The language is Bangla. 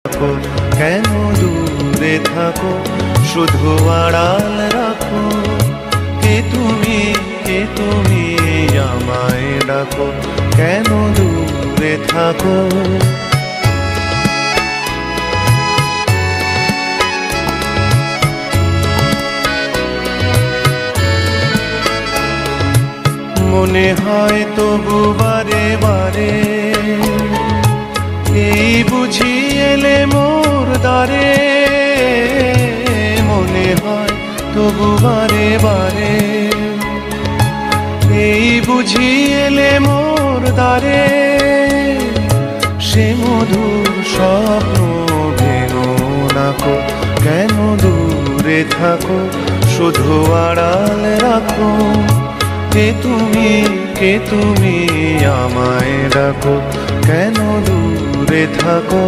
থাকো, কেন দূরে থাকো, শুধু আড়াল রাখো। কে তুমি আমায় ডাকো, কেন দূরে থাকো। মনে হয় তবু বারে বারে, এই বুঝি এলে মোর দ্বারে। মনে হয় তবু বারে বারে, এই বুঝি এলে মোর দ্বারে। সে মধুর স্বপ্ন ভেঙো নাকো, কেন দূরে থাকো, শুধু আড়াল রাখো। কে তুমি আমায় ডাকো, কেন দূরে থাকো।